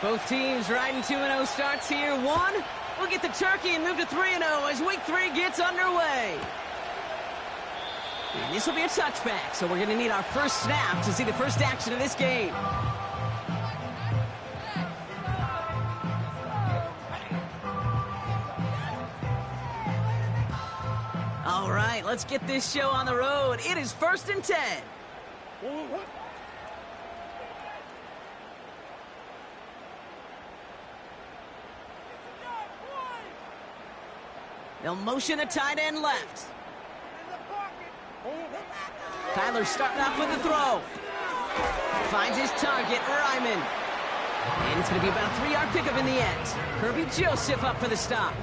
Both teams riding 2-0 starts here. One, we'll get the turkey and move to 3-0 as week 3 gets underway. And this will be a touchback, so we're going to need our first snap to see the first action of this game. All right, let's get this show on the road. It is 1st and 10. They'll motion a tight end left. Tyler starting off with the throw. Finds his target, Ryman. And it's going to be about a 3-yard pickup in the end. Kirby Joseph up for the stop.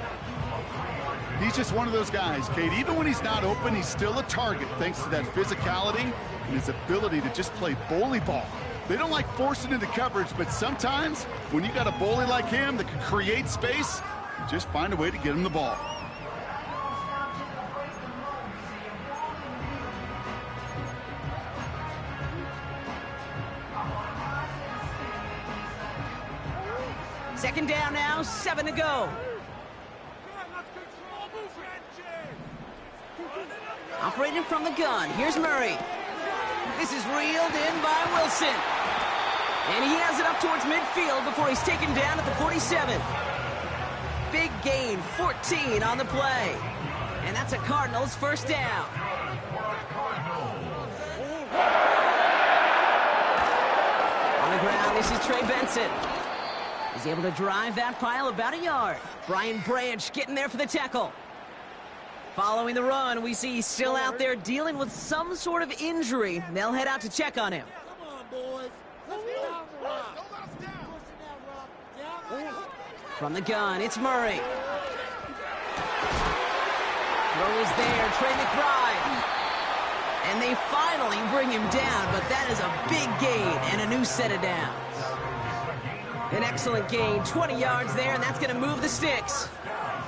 He's just one of those guys, Kate. Even when he's not open, he's still a target thanks to that physicality and his ability to just play bully ball. They don't like forcing into coverage, but sometimes when you got a bully like him that can create space, you just find a way to get him the ball. Second down now, 7 to go. Operating from the gun, here's Murray. This is reeled in by Wilson. And he has it up towards midfield before he's taken down at the 47. Big gain, 14 on the play. And that's a Cardinals first down. On the ground, this is Trey Benson. He's able to drive that pile about a yard. Brian Branch getting there for the tackle. Following the run, we see he's still out there dealing with some sort of injury. They'll head out to check on him. Come on, boys. Let's get down the rock. From the gun, it's Murray. Throw is there, Trey McBride. And they finally bring him down, but that is a big gain and a new set of downs. An excellent gain, 20 yards there, and that's going to move the sticks.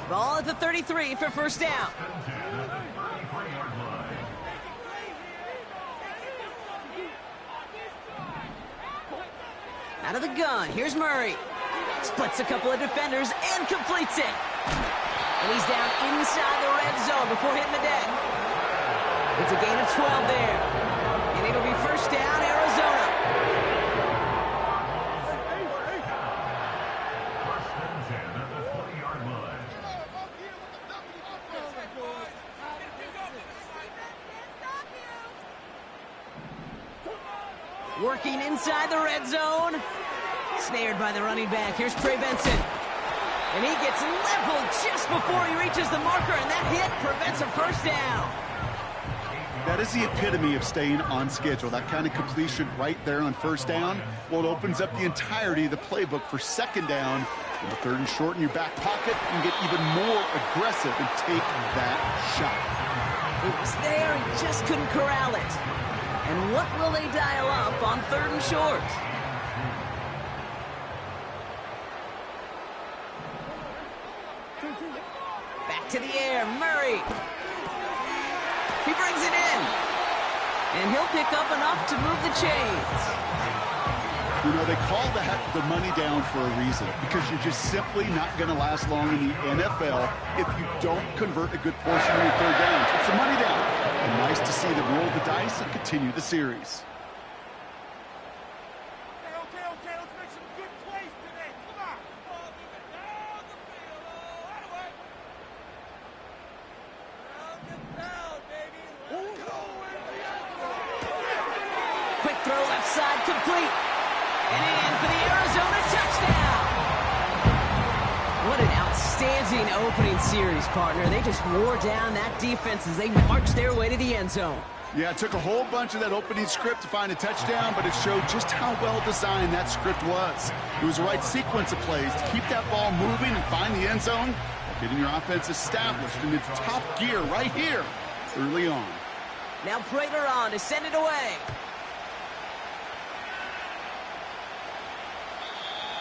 Ball at the 33 for first down. Out of the gun, here's Murray. Splits a couple of defenders and completes it. And he's down inside the red zone before hitting the deck. It's a gain of 12 there. And it'll be first down, Arizona. Working inside the red zone. Snared by the running back. Here's Trey Benson. And he gets leveled just before he reaches the marker, and that hit prevents a first down. That is the epitome of staying on schedule. That kind of completion right there on first down. Well, it opens up the entirety of the playbook for second down. And the 3rd and short in your back pocket, and get even more aggressive and take that shot. It was there, he just couldn't corral it. And what will they dial up on 3rd and short? Back to the air, Murray. He brings it in. And he'll pick up enough to move the chains. You know, they call that the money down for a reason, because you're just simply not going to last long in the NFL if you don't convert a good portion of your 3rd downs. It's a money down. And nice to see them roll the dice and continue the series. Okay, let's make some good plays today. Come on. Down the field. Right away. Get down, baby. Let's go. Quick throw left side, complete. And in for the Arizona touchdown. What an outstanding opening series, partner. They just wore down that defense as they marched their way to the end zone. Yeah, it took a whole bunch of that opening script to find a touchdown, but it showed just how well designed that script was. It was the right sequence of plays to keep that ball moving and find the end zone, getting your offense established in its top gear right here early on. Now Prater on to send it away.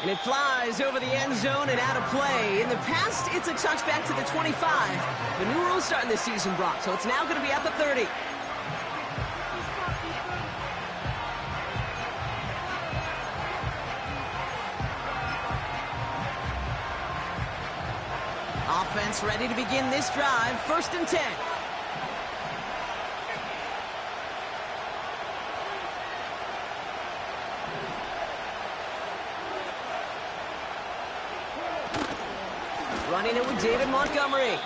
And it flies over the end zone and out of play. In the past, it's a touchback to the 25. The new rules starting this season, Brock, so it's now going to be at the 30. Offense ready to begin this drive. 1st and 10. Running it with David Montgomery.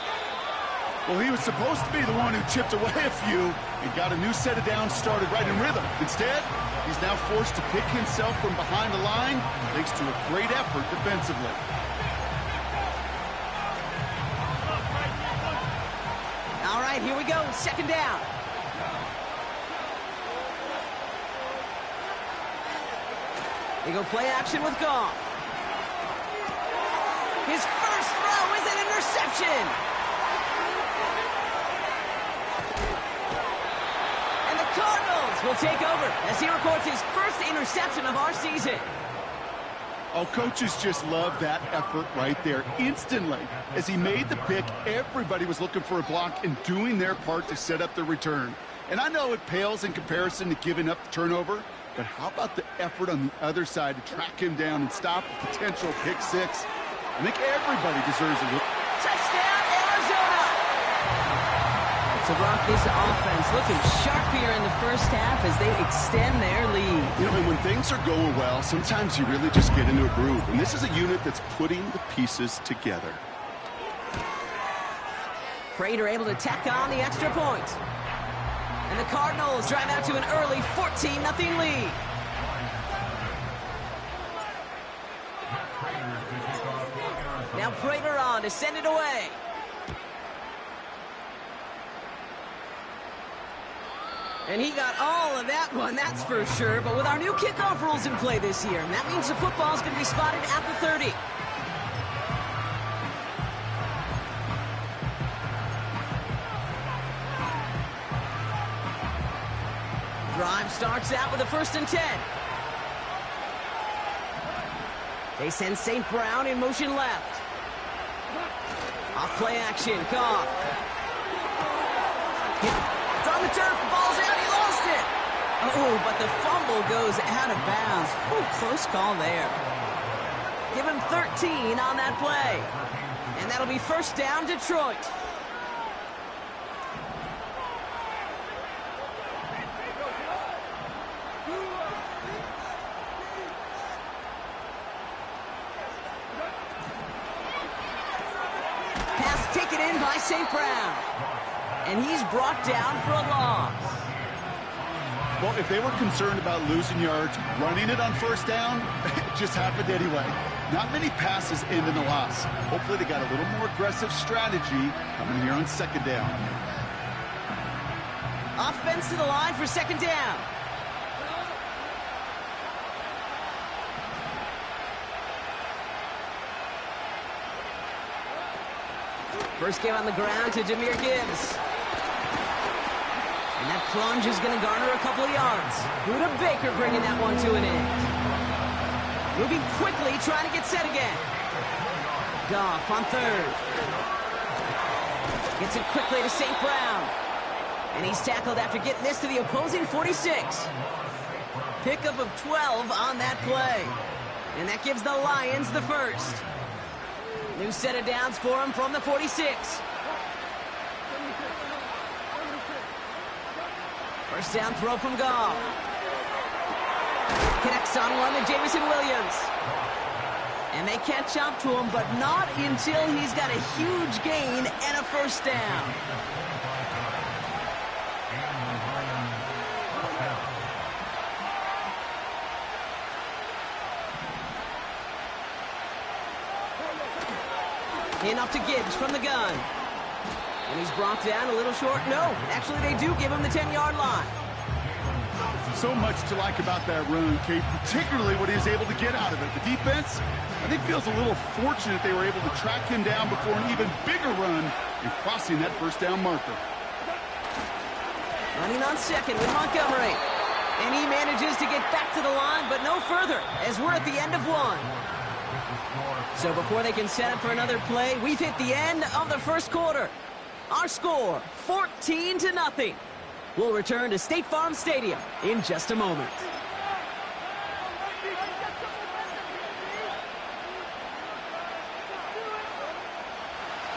Well, he was supposed to be the one who chipped away a few and got a new set of downs started right in rhythm. Instead, he's now forced to pick himself from behind the line thanks to a great effort defensively. All right, here we go. 2nd down. They go play action with Goff. His first throw is an interception. And the Cardinals will take over as he records his first interception of our season. Oh, coaches just love that effort right there. Instantly, as he made the pick, everybody was looking for a block and doing their part to set up the return. And I know it pales in comparison to giving up the turnover, but how about the effort on the other side to track him down and stop a potential pick six? I think everybody deserves a touchdown, Arizona! So Rockies offense looking sharp here in the first half as they extend their lead. You know, and when things are going well, sometimes you really just get into a groove. And this is a unit that's putting the pieces together. Prater able to tack on the extra point. And the Cardinals drive out to an early 14-0 lead. Now Prater on to send it away. And he got all of that one, that's for sure. But with our new kickoff rules in play this year, that means the football's going to be spotted at the 30. Drive starts out with a 1st and 10. They send St. Brown in motion left. Off play action, Goff. It's on the turf, the ball's out, he lost it. Oh, but the fumble goes out of bounds. Oh, close call there. Give him 13 on that play. And that'll be 1st down, Detroit. Taken in by St. Brown. And he's brought down for a loss. Well, if they were concerned about losing yards, running it on 1st down, it just happened anyway. Not many passes end in a loss. Hopefully they got a little more aggressive strategy coming here on 2nd down. Offense to the line for 2nd down. First game on the ground to Jahmyr Gibbs. And that plunge is going to garner a couple of yards. Buda Baker bringing that one to an end. Moving quickly, trying to get set again. Goff on 3rd. Gets it quickly to St. Brown. And he's tackled after getting this to the opposing 46. Pickup of 12 on that play. And that gives the Lions the 1st. New set of downs for him from the 46. 1st down throw from Goff. Connects on one to Jameson Williams. And they catch up to him, but not until he's got a huge gain and a 1st down. Enough to Gibbs from the gun. And he's brought down a little short. No, actually they do give him the 10-yard line. So much to like about that run, Kate, particularly what he was able to get out of it. The defense, I think, feels a little fortunate they were able to track him down before an even bigger run and crossing that 1st down marker. Running on 2nd with Montgomery. And he manages to get back to the line, but no further, as we're at the end of 1. So before they can set up for another play, we've hit the end of the 1st quarter. Our score, 14-0. We'll return to State Farm Stadium in just a moment.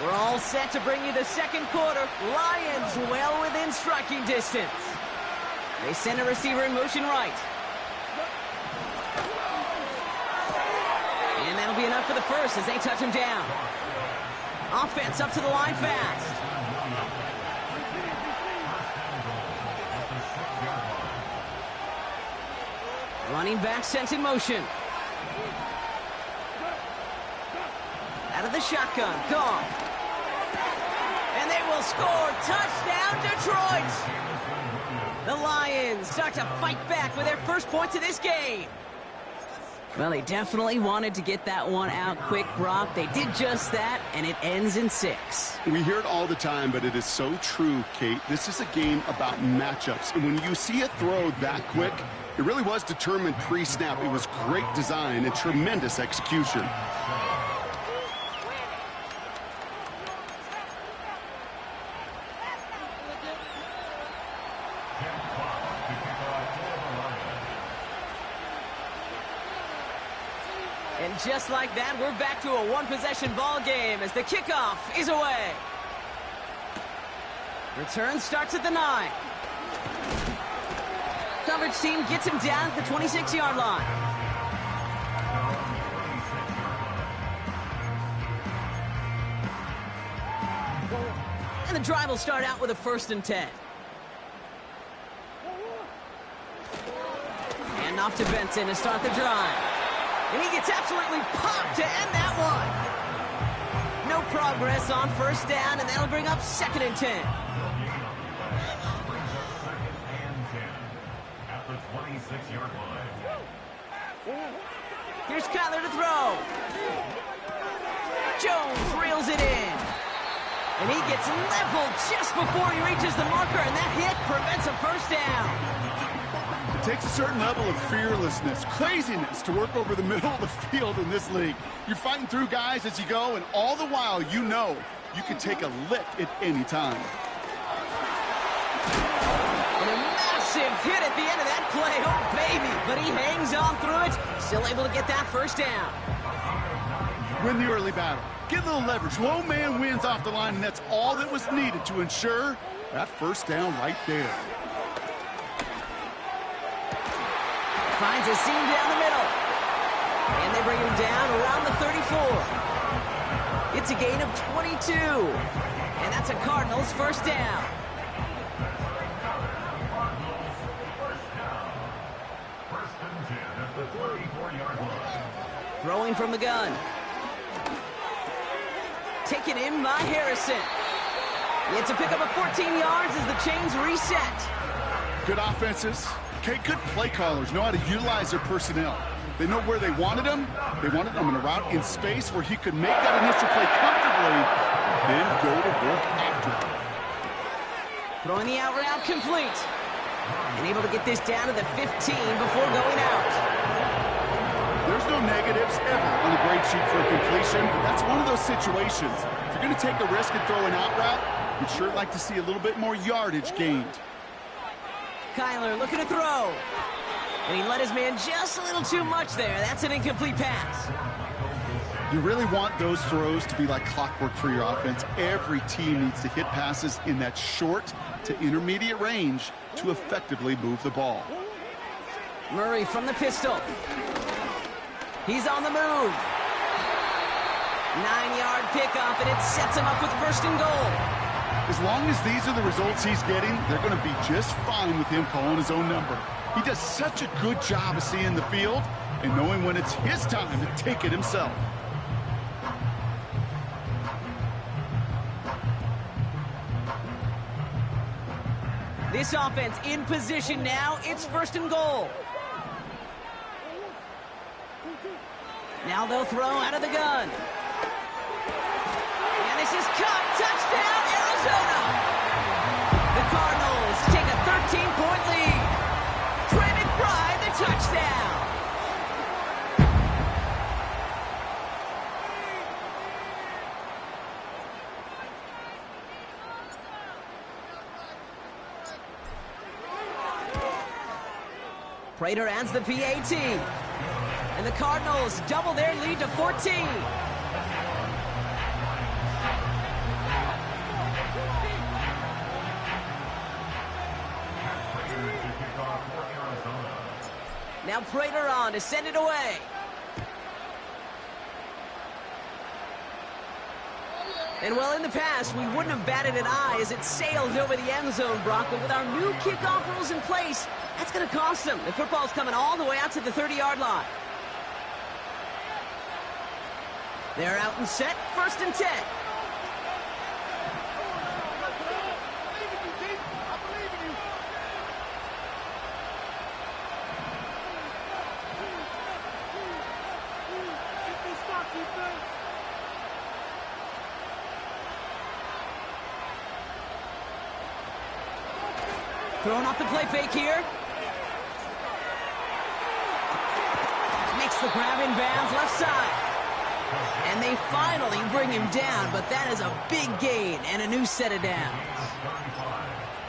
We're all set to bring you the second quarter. Lions well within striking distance. They send a receiver in motion right. And that'll be enough for the first as they touch him down. Offense up to the line fast. Running back sent in motion. Out of the shotgun, Goff. And they will score. Touchdown, Detroit! The Lions start to fight back with their first points of this game. Well, they definitely wanted to get that one out quick, Brock. They did just that, and it ends in 6. We hear it all the time, but it is so true, Kate. This is a game about matchups. And when you see a throw that quick, it really was determined pre-snap. It was great design and tremendous execution. And just like that, we're back to a one-possession ball game as the kickoff is away. Return starts at the 9. Coverage team gets him down at the 26-yard line. And the drive will start out with a 1st and 10. And off to Benson to start the drive. And he gets absolutely popped to end that one. No progress on 1st down, and that'll bring up 2nd and 10. At the 26-yard line. Here's Kyler to throw. Jones reels it in. And he gets leveled just before he reaches the marker, and that hit prevents a 1st down. It takes a certain level of fearlessness, craziness to work over the middle of the field in this league. You're fighting through guys as you go, and all the while you know you can take a lick at any time. And a massive hit at the end of that play. Oh, baby. But he hangs on through it, still able to get that 1st down. Win the early battle. Get a little leverage. Low man wins off the line, and that's all that was needed to ensure that 1st down right there. Finds a seam down the middle. And they bring him down around the 34. It's a gain of 22. And that's a Cardinals 1st down. First and 10 at the 34-yard line. Throwing from the gun. Taken in by Harrison. It's a pickup of 14 yards as the chains reset. Good offenses. Okay, good play callers know how to utilize their personnel. They know where they wanted him. They wanted him in a route in space where he could make that initial play comfortably, then go to work after it. Throwing the out route complete. And able to get this down to the 15 before going out. There's no negatives ever on the grade sheet for a completion, but that's one of those situations. If you're going to take a risk and throw an out route, you'd sure like to see a little bit more yardage gained. Kyler looking to throw. And he let his man just a little too much there. That's an incomplete pass. You really want those throws to be like clockwork for your offense. Every team needs to hit passes in that short to intermediate range to effectively move the ball. Murray from the pistol. He's on the move. 9-yard pickup, and it sets him up with 1st and goal. As long as these are the results he's getting, they're going to be just fine with him calling his own number. He does such a good job of seeing the field and knowing when it's his time to take it himself. This offense in position now. It's 1st and goal. Now they'll throw out of the gun. And this is caught. Touchdown, Arizona. The Cardinals take a 13-point lead. Trey McBride, the touchdown. Prater adds the PAT. And the Cardinals double their lead to 14. Now Prater on to send it away. And well, in the past, we wouldn't have batted an eye as it sails over the end zone, Brock. But with our new kickoff rules in place, that's going to cost them. The football's coming all the way out to the 30-yard line. They're out and set, 1st and 10. Throwing off the play fake here. Makes the grab in bounds, left side. And they finally bring him down, but that is a big gain and a new set of downs.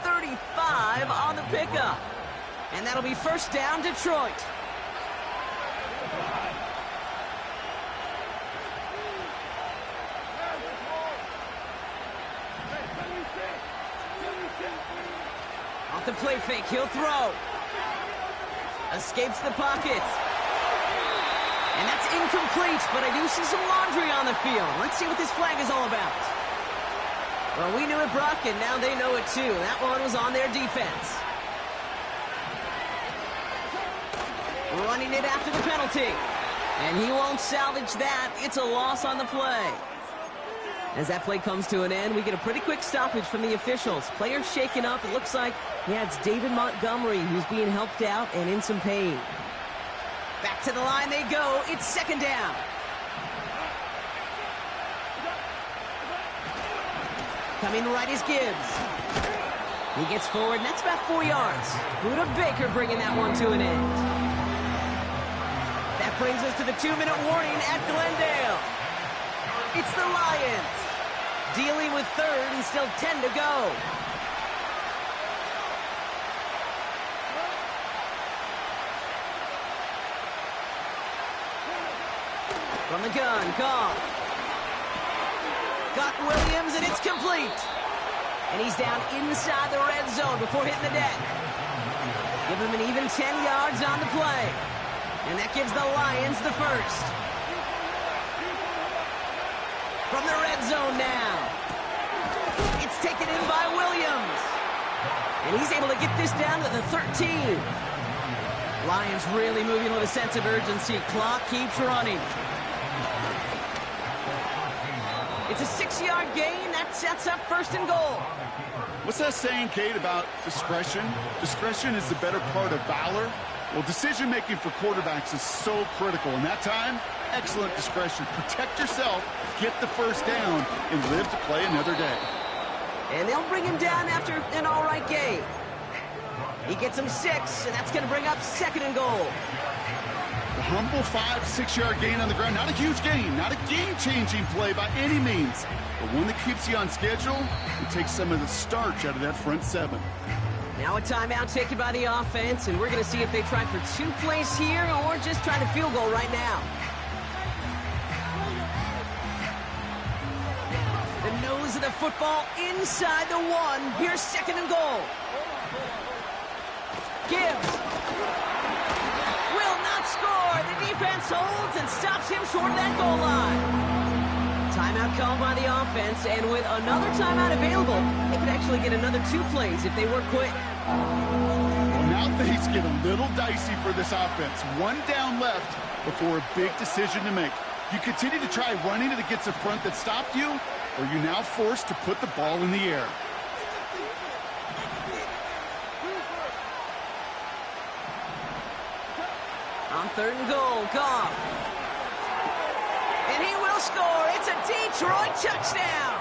35 on the pickup. And that'll be 1st down, Detroit. Off the play fake, he'll throw. Escapes the pocket. And that's incomplete, but I do see some laundry on the field. Let's see what this flag is all about. Well, we knew it, Brock, and now they know it too. That one was on their defense. Running it after the penalty. And he won't salvage that. It's a loss on the play. As that play comes to an end, we get a pretty quick stoppage from the officials. Players shaken up. It looks like, yeah, it's David Montgomery who's being helped out and in some pain. Back to the line they go. It's 2nd down. Coming right is Gibbs. He gets forward, and that's about 4 yards. Buda Baker bringing that one to an end. That brings us to the 2-minute warning at Glendale. It's the Lions. Dealing with 3rd and still 10 to go. From the gun, Goff. Got Williams, and it's complete. And he's down inside the red zone before hitting the deck. Give him an even 10 yards on the play. And that gives the Lions the 1st. From the red zone now. It's taken in by Williams. And he's able to get this down to the 13. Lions really moving with a sense of urgency. Clock keeps running. It's a 6-yard gain. That sets up 1st and goal. What's that saying, Kate, about discretion? Discretion is the better part of valor. Well, decision-making for quarterbacks is so critical. In that time, excellent discretion. Protect yourself, get the 1st down, and live to play another day. And they'll bring him down after an all-right game. He gets him 6, and that's going to bring up 2nd and goal. A humble 5-6-yard gain on the ground. Not a huge gain, not a game-changing play by any means, but one that keeps you on schedule and takes some of the starch out of that front 7. Now a timeout taken by the offense, and we're going to see if they try for 2 plays here or just try to field goal right now. The nose of the football inside the 1. Here's 2nd and goal. Gibbs will not score. The defense holds and stops him short of that goal line. Timeout called by the offense, and with another timeout available, they could actually get another 2 plays if they work quick. Well, now things get a little dicey for this offense. 1 down left before a big decision to make. You continue to try running it against a front that stopped you, or you're now forced to put the ball in the air. On 3rd and goal, Goff. And he will score. It's a Detroit touchdown.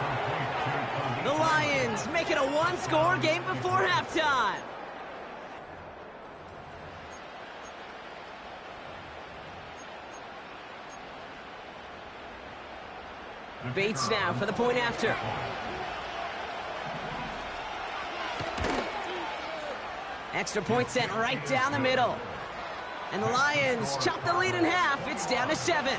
The Lions make it a 1-score game before halftime. Bates now for the point after. Extra point sent right down the middle. And the Lions chop the lead in half. It's down to 7.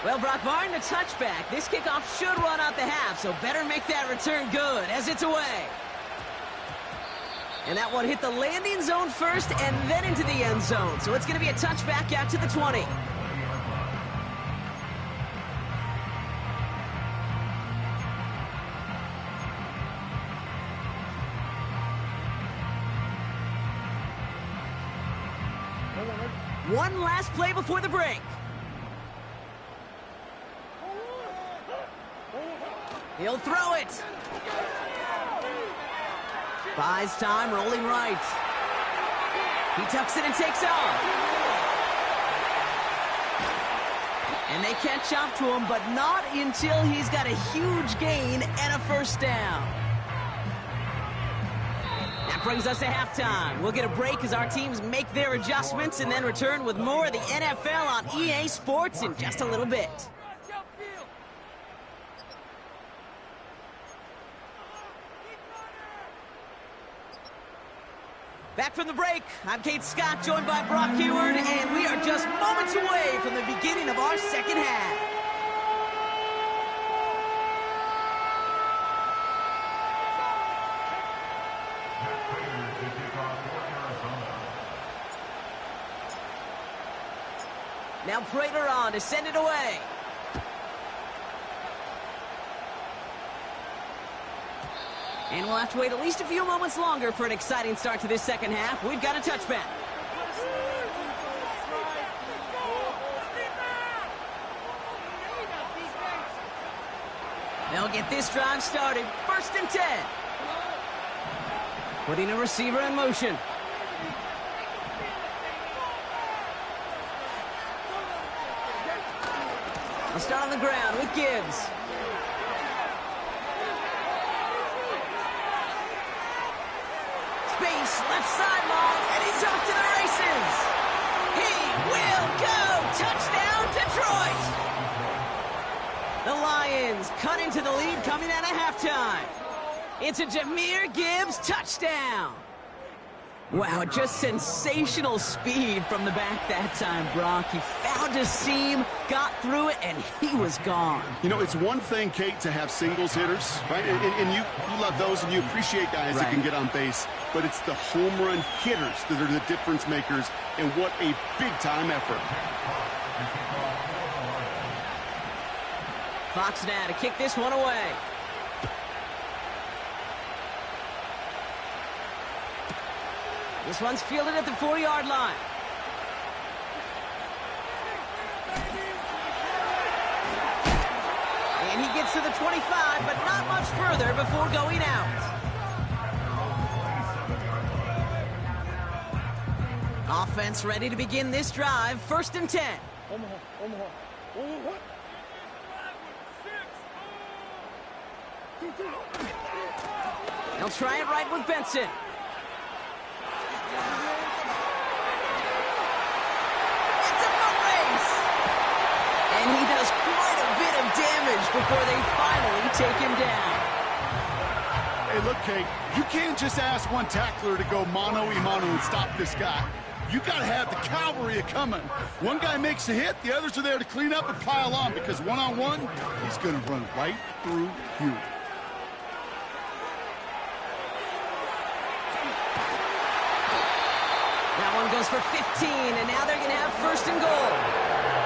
Well, Brock, barring the touchback, this kickoff should run out the half, so better make that return good as it's away. And that one hit the landing zone first and then into the end zone, so it's going to be a touchback out to the 20. One last play before the break. He'll throw it. Buys time, rolling right. He tucks it and takes off. And they catch up to him, but not until he's got a huge gain and a first down. That brings us to halftime. We'll get a break as our teams make their adjustments and then return with more of the NFL on EA Sports in just a little bit. Back from the break, I'm Kate Scott, joined by Brock Heward, and we are just moments away from the beginning of our second half. Now Prater on to send it away. And we'll have to wait at least a few moments longer for an exciting start to this second half. We've got a touchback. They'll get this drive started. 1st and 10. Putting a receiver in motion. I'll start on the ground with Gibbs. Space, left sideline, and he's off to the races. He will go. Touchdown, Detroit. The Lions cut into the lead coming out of halftime. It's a Jahmyr Gibbs touchdown. Wow, just sensational speed from the back that time, Brock. He found a seam, got through it, and he was gone. You know, it's one thing, Kate, to have singles hitters, right? And you love those, and you appreciate guys that can get on base. But it's the home run hitters that are the difference makers, and what a big-time effort. Fox now to kick this one away. This one's fielded at the 4-yard line. And he gets to the 25, but not much further before going out. Offense ready to begin this drive. 1st and 10. They'll try it right with Benson. And he does quite a bit of damage before they finally take him down. Hey, look, Kate, you can't just ask one tackler to go mano-a-mano and stop this guy. You got to have the cavalry coming. One guy makes a hit, the others are there to clean up and pile on, because one-on-one, he's going to run right through you. That one goes for 15, and now they're going to have 1st and goal.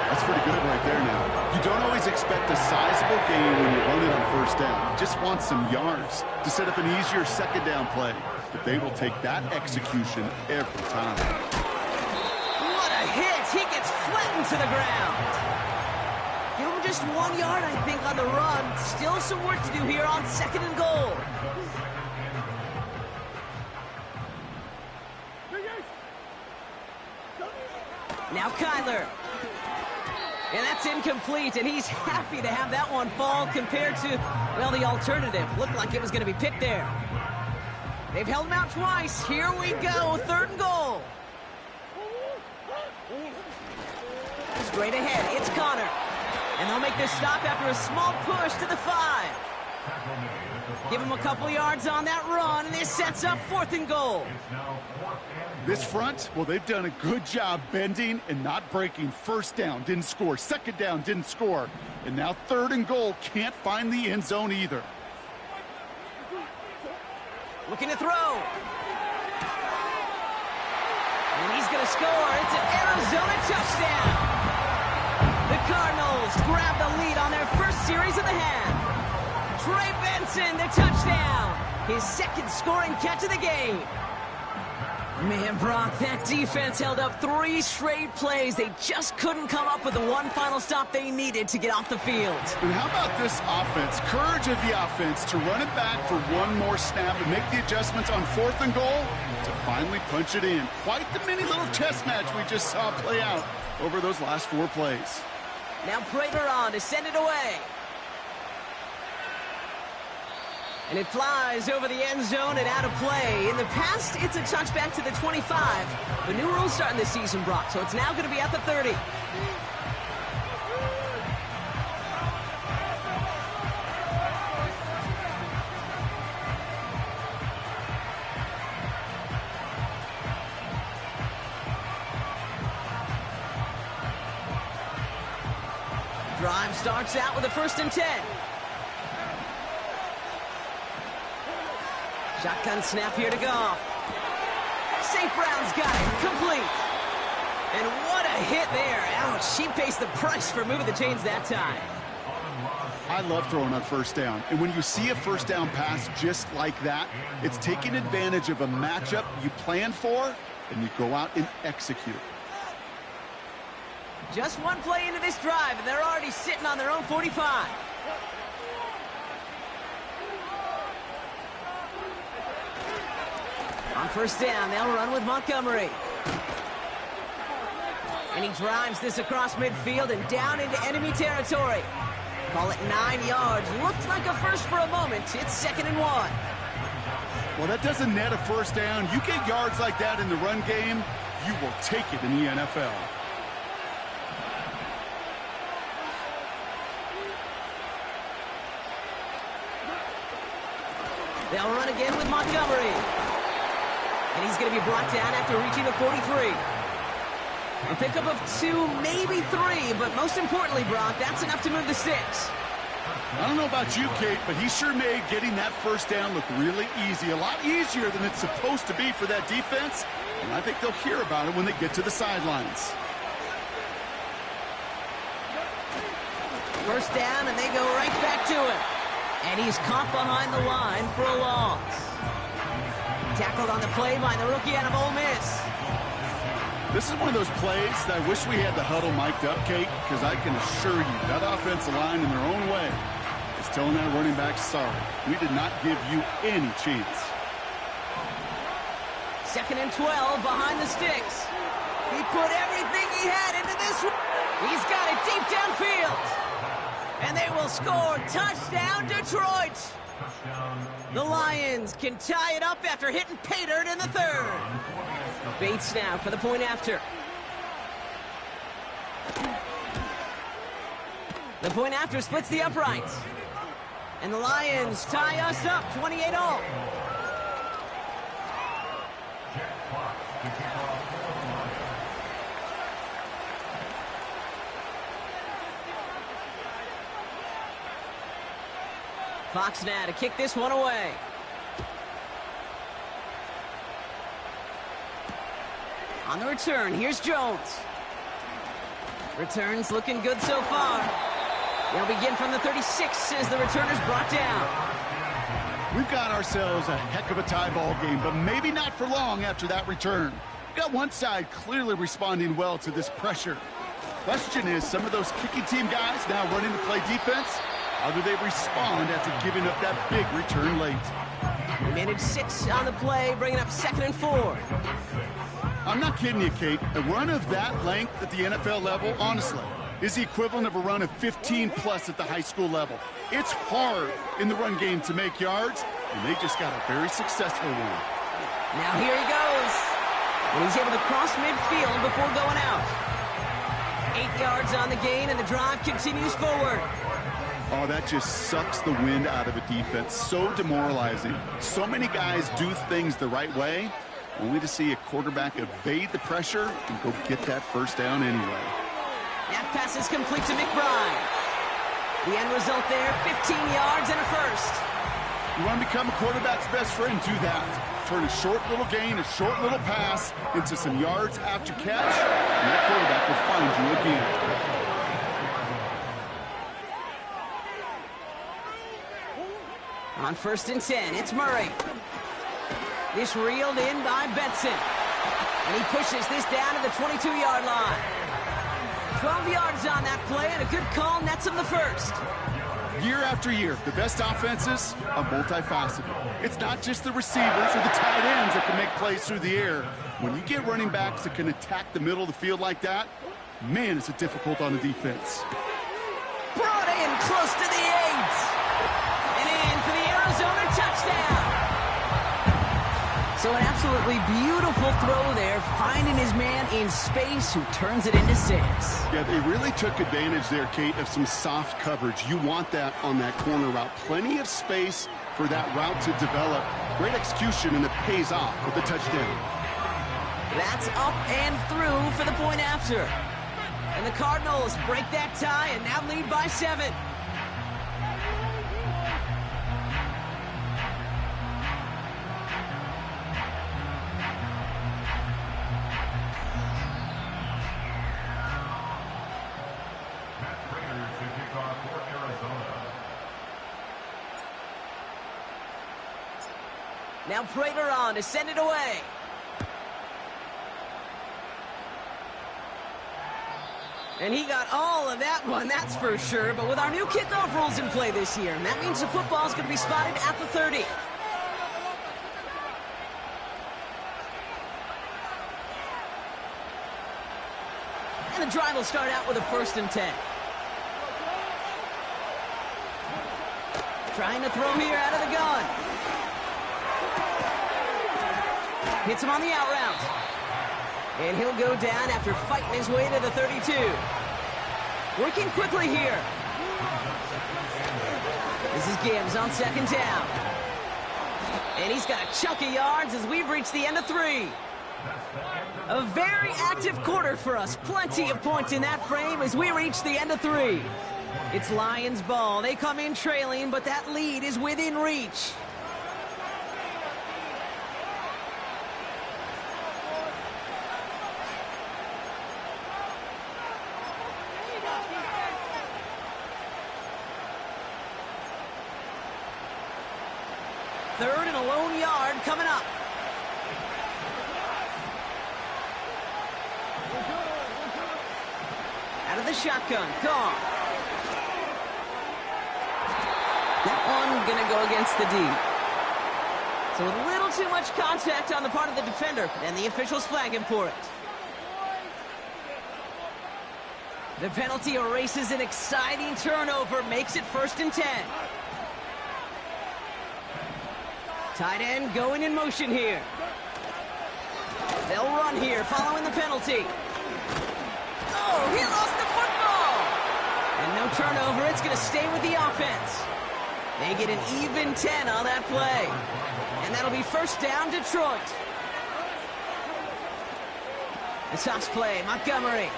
That's pretty good right there now. You don't always expect a sizable gain when you run it on 1st down. You just want some yards to set up an easier 2nd down play. But they will take that execution every time. What a hit! He gets flattened to the ground. Give him just 1 yard, I think, on the run. Still some work to do here on 2nd and goal. Now Kyler. And that's incomplete, and he's happy to have that one fall compared to, well, the alternative. Looked like it was going to be picked there. They've held him out twice. Here we go, 3rd and goal. Straight ahead, it's Connor. And they'll make this stop after a small push to the 5. Give him a couple yards on that run, and this sets up 4th and goal. This front, well, they've done a good job bending and not breaking. First down, didn't score. Second down, didn't score. And now 3rd and goal, can't find the end zone either. Looking to throw. And he's going to score. It's an Arizona touchdown. The Cardinals grab the lead on their first series of the half. Trey Benson, the touchdown. His 2nd scoring catch of the game. Man, Brock, that defense held up 3 straight plays. They just couldn't come up with the one final stop they needed to get off the field. And how about this offense? Courage of the offense to run it back for one more snap and make the adjustments on 4th and goal to finally punch it in. Quite the mini little chess match we just saw play out over those last 4 plays. Now Prater on to send it away. And it flies over the end zone and out of play. In the past, it's a touchback to the 25. The new rules starting this season, Brock, so it's now going to be at the 30. Drive starts out with a 1st and 10. Shotgun snap here to Goff. St. Brown's got it. Complete. And what a hit there. Ouch. She pays the price for moving the chains that time. I love throwing on 1st down. And when you see a 1st down pass just like that, it's taking advantage of a matchup you plan for, and you go out and execute. Just one play into this drive, and they're already sitting on their own 45. On 1st down, they'll run with Montgomery. And he drives this across midfield and down into enemy territory. Call it 9 yards. Looked like a first for a moment. It's 2nd and 1. Well, that doesn't net a 1st down. You get yards like that in the run game, you will take it in the NFL. They'll run again with Montgomery. And he's going to be brought down after reaching the 43. A pickup of 2, maybe 3, but most importantly, Brock, that's enough to move the sticks. I don't know about you, Kate, but he sure made getting that 1st down look really easy. A lot easier than it's supposed to be for that defense. And I think they'll hear about it when they get to the sidelines. 1st down, and they go right back to him. And he's caught behind the line for a loss. Tackled on the play by the rookie out of Ole Miss. This is one of those plays that I wish we had the huddle mic'd up, Kate, because I can assure you that offensive line in their own way is telling that running back, sorry, we did not give you any chance. 2nd and 12 behind the sticks. He put everything he had into this one. He's got it deep downfield. And they will score. Touchdown, Detroit. The Lions can tie it up after hitting pay dirt in the 3rd. Bates now for the point after. The point after splits the uprights. And the Lions tie us up 28-all. Fox now to kick this one away. On the return, here's Jones. Returns looking good so far. They'll begin from the 36 as the returner's brought down. We've got ourselves a heck of a tie ball game, but maybe not for long after that return. We've got one side clearly responding well to this pressure. Question is, some of those kicking team guys now running to play defense, how do they respond after giving up that big return late? We managed 6 on the play, bringing up 2nd and 4. I'm not kidding you, Kate. A run of that length at the NFL level, honestly, is the equivalent of a run of 15-plus at the high school level. It's hard in the run game to make yards, and they just got a very successful one. Now here he goes. And he's able to cross midfield before going out. 8 yards on the gain, and the drive continues forward. Oh, that just sucks the wind out of a defense. So demoralizing. So many guys do things the right way, only to see a quarterback evade the pressure and go get that first down anyway. That pass is complete to McBride. The end result there, 15 yards and a first. You want to become a quarterback's best friend, do that. Turn a short little gain, a short little pass into some yards after catch, and that quarterback will find you again. On 1st and 10, it's Murray. This reeled in by Benson. And he pushes this down to the 22-yard line. 12 yards on that play, and a good call nets him the first. Year after year, the best offenses are multifaceted. It's not just the receivers or the tight ends that can make plays through the air. When you get running backs that can attack the middle of the field like that, man, is it difficult on the defense. Brought in close to the 8. And in for the Arizona touchdown. So an absolutely beautiful throw there, finding his man in space who turns it into 6. Yeah, they really took advantage there, Kate, of some soft coverage. You want that on that corner route. Plenty of space for that route to develop. Great execution, and it pays off with the touchdown. That's up and through for the point after. And the Cardinals break that tie and now lead by 7. Now Prater on to send it away. And he got all of that one, that's for sure. But with our new kickoff rules in play this year, that means the football's going to be spotted at the 30. And the drive will start out with a 1st and 10. Trying to throw here out of the gun. Hits him on the out route. And he'll go down after fighting his way to the 32. Working quickly here. This is Gibbs on 2nd down. And he's got a chunk of yards as we've reached the end of 3. A very active quarter for us. Plenty of points in that frame as we reach the end of 3. It's Lions ball. They come in trailing, but that lead is within reach. Third and a lone yard coming up. Out of the shotgun, Carr. That one gonna go against the D. So a little too much contact on the part of the defender, and the officials flag him for it. The penalty erases an exciting turnover, makes it 1st and 10. Tight end going in motion here. They'll run here following the penalty. Oh, he lost the football! And no turnover, it's going to stay with the offense. They get an even 10 on that play. And that'll be 1st down, Detroit. The toss play, Montgomery.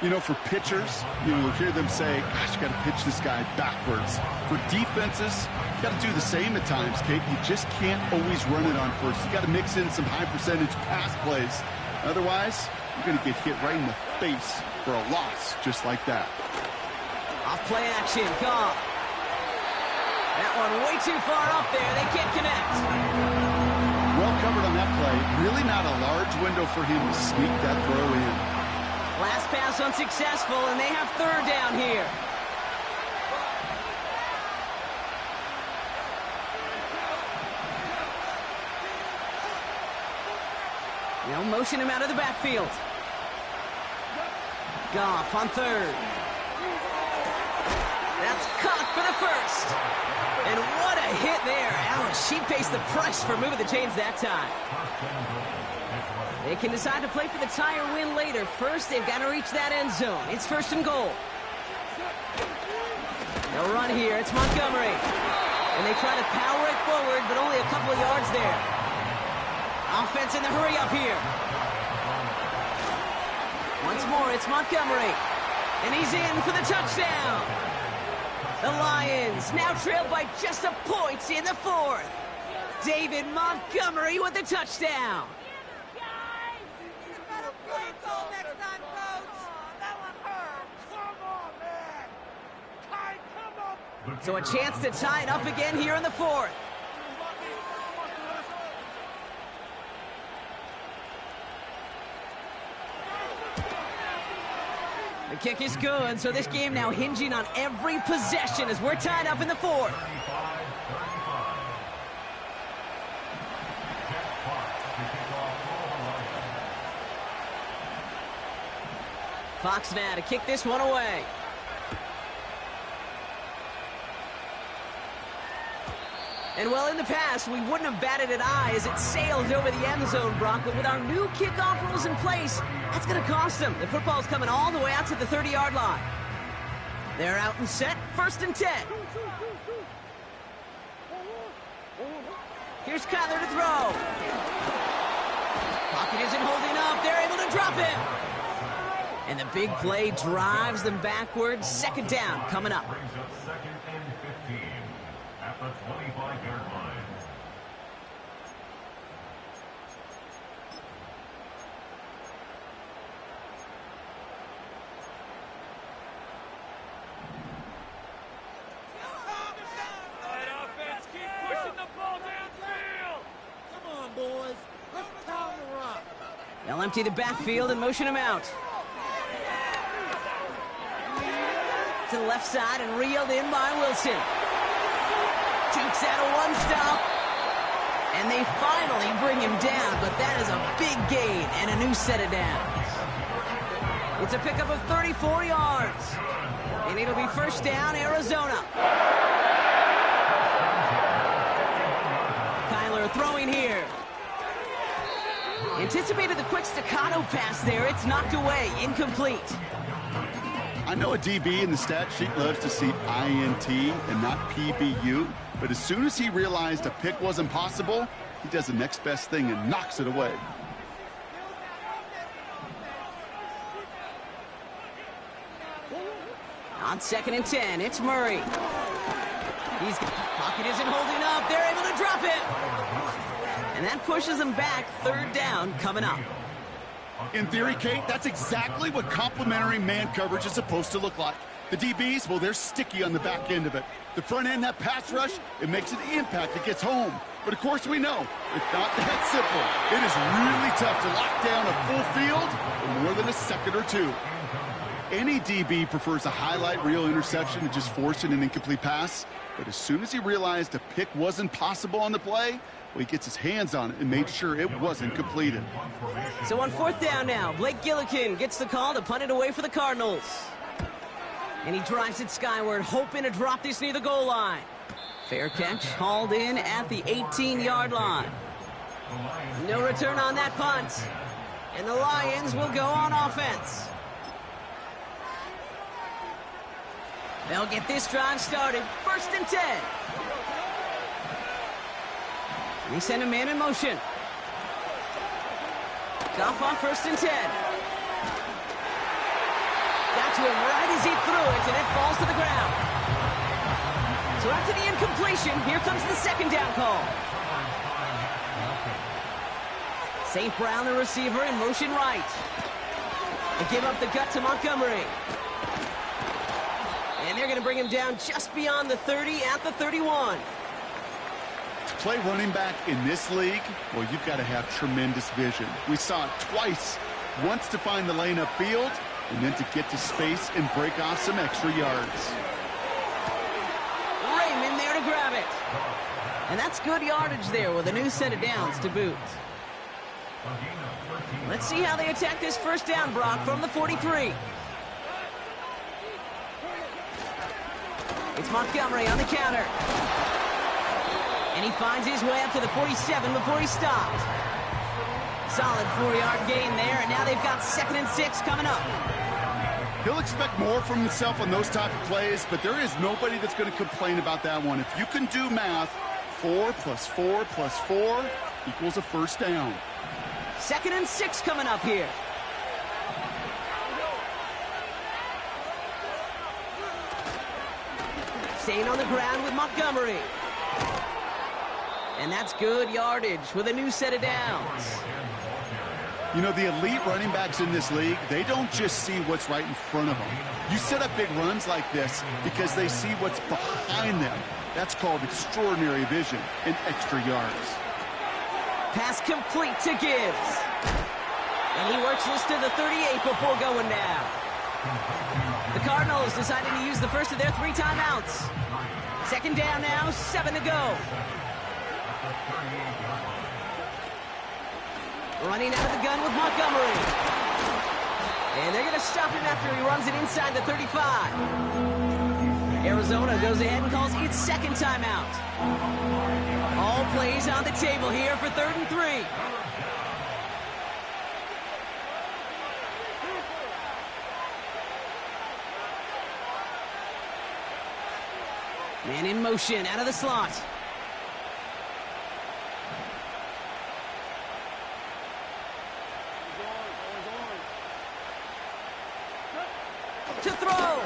You know, for pitchers, you'll hear them say, gosh, you got to pitch this guy backwards. For defenses, you got to do the same at times, Kate. You just can't always run it on first. You got to mix in some high-percentage pass plays. Otherwise, you're going to get hit right in the face for a loss just like that. Off play action, gone. That one way too far up there. They can't connect. Well covered on that play. Really not a large window for him to sneak that throw in. Last pass unsuccessful, and they have 3rd down here. They'll motion him out of the backfield. Goff on 3rd. That's caught for the 1st. And what a hit there. Ouch, she pays the price for moving the chains that time. They can decide to play for the tie or win later. First, they've got to reach that end zone. It's 1st and goal. They'll run here. It's Montgomery. And they try to power it forward, but only a couple of yards there. Offense in the hurry up here. Once more, it's Montgomery. And he's in for the touchdown. The Lions now trailed by just a point in the fourth. David Montgomery with the touchdown. So a chance to tie it up again here in the fourth. The kick is good, so this game now hinging on every possession as we're tied up in the fourth. Fox now to kick this one away. And well, in the past, we wouldn't have batted an eye as it sails over the end zone, Brock. But with our new kickoff rules in place, that's going to cost them. The football's coming all the way out to the 30-yard line. They're out and set, 1st and 10. Here's Kyler to throw. Pocket isn't holding up. They're able to drop it. And the big play drives them backwards. 2nd down coming up. Brings up 2nd and 15 at the 25-yard line. That offense, keep pushing the ball downfield. Come on, boys. Let's pound the rock. They'll empty the backfield and motion him out. To the left side and reeled in by Wilson. Jukes out of one stop. And they finally bring him down, but that is a big gain and a new set of downs. It's a pickup of 34 yards. And it'll be 1st down, Arizona. Kyler throwing here. Anticipated the quick staccato pass there. It's knocked away, incomplete. I know a DB in the stat sheet loves to see INT and not PBU, but as soon as he realized a pick wasn't possible, he does the next best thing and knocks it away. On 2nd and 10, it's Murray. Pocket isn't holding up. They're able to drop it. And that pushes them back. 3rd down coming up. In theory, Kate, that's exactly what complementary man coverage is supposed to look like. The DBs, well, they're sticky on the back end of it. The front end, that pass rush, it makes an impact. It gets home. But, of course, we know it's not that simple. It is really tough to lock down a full field for more than a second or two. Any DB prefers a highlight reel interception to just forcing an incomplete pass. But as soon as he realized a pick wasn't possible on the play, well, he gets his hands on it and made sure it wasn't completed. So on 4th down now, Blake Gillikin gets the call to punt it away for the Cardinals. And he drives it skyward, hoping to drop this near the goal line. Fair catch, hauled in at the 18-yard line. No return on that punt. And the Lions will go on offense. They'll get this drive started, 1st and 10. And they send a man in motion. Goff on 1st and 10. Got to him right as he threw it, and it falls to the ground. So after the incompletion, here comes the 2nd down call. St. Brown, the receiver, in motion right. They give up the gut to Montgomery. And they're going to bring him down just beyond the 30 at the 31. To play running back in this league, well, you've got to have tremendous vision. We saw it twice. Once to find the lane upfield, and then to get to space and break off some extra yards. Raymond there to grab it. And that's good yardage there with a new set of downs to boot. Let's see how they attack this 1st down, Brock, from the 43. It's Montgomery on the counter. And he finds his way up to the 47 before he stopped. Solid 4-yard gain there, and now they've got 2nd and 6 coming up. He'll expect more from himself on those type of plays, but there is nobody that's going to complain about that one. If you can do math, 4 plus 4 plus 4 equals a first down. 2nd and 6 coming up here. Staying on the ground with Montgomery. And that's good yardage with a new set of downs. You know, the elite running backs in this league, they don't just see what's right in front of them. You set up big runs like this because they see what's behind them. That's called extraordinary vision and extra yards. Pass complete to Gibbs. And he works this to the 38 before going down. The Cardinals decided to use the first of their 3 timeouts. 2nd down now, 7 to go. Running out of the gun with Montgomery. And they're going to stop him after he runs it inside the 35. Arizona goes ahead and calls its 2nd timeout. All plays on the table here for 3rd and 3. Man in motion out of the slot. To throw.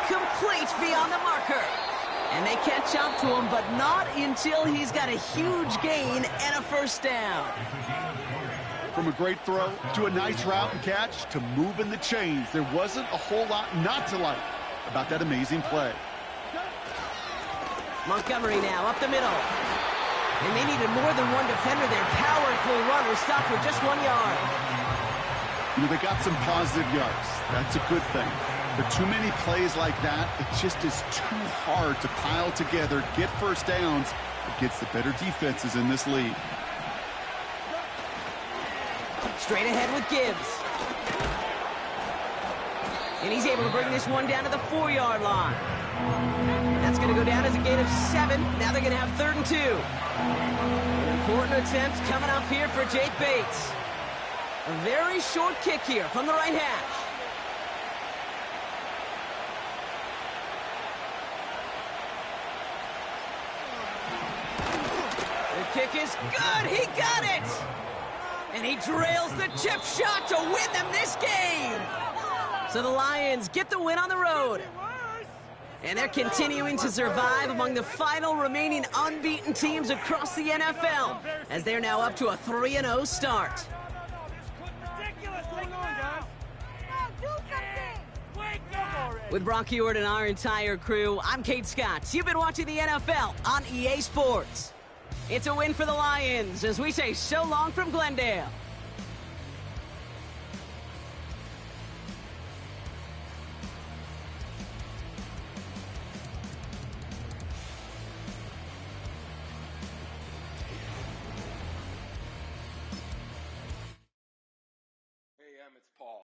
Complete beyond the marker. And they catch up to him, but not until he's got a huge gain and a first down. From a great throw to a nice route and catch to moving the chains, there wasn't a whole lot not to like about that amazing play. Montgomery now up the middle. And they needed more than one defender. Their powerful runner stopped for just 1 yard. You know, they got some positive yards. That's a good thing. But too many plays like that, it just is too hard to pile together, get first downs against the better defenses in this league. Straight ahead with Gibbs. And he's able to bring this one down to the 4-yard line. That's going to go down as a gain of 7. Now they're going to have 3rd and 2. An important attempt coming up here for Jake Bates. A very short kick here from the right hash. The kick is good. He got it. And he drills the chip shot to win them this game. So the Lions get the win on the road. And they're continuing to survive among the final remaining unbeaten teams across the NFL, as they're now up to a 3-0 start. With Brock Ewart and our entire crew, I'm Kate Scott. You've been watching the NFL on EA Sports. It's a win for the Lions as we say so long from Glendale.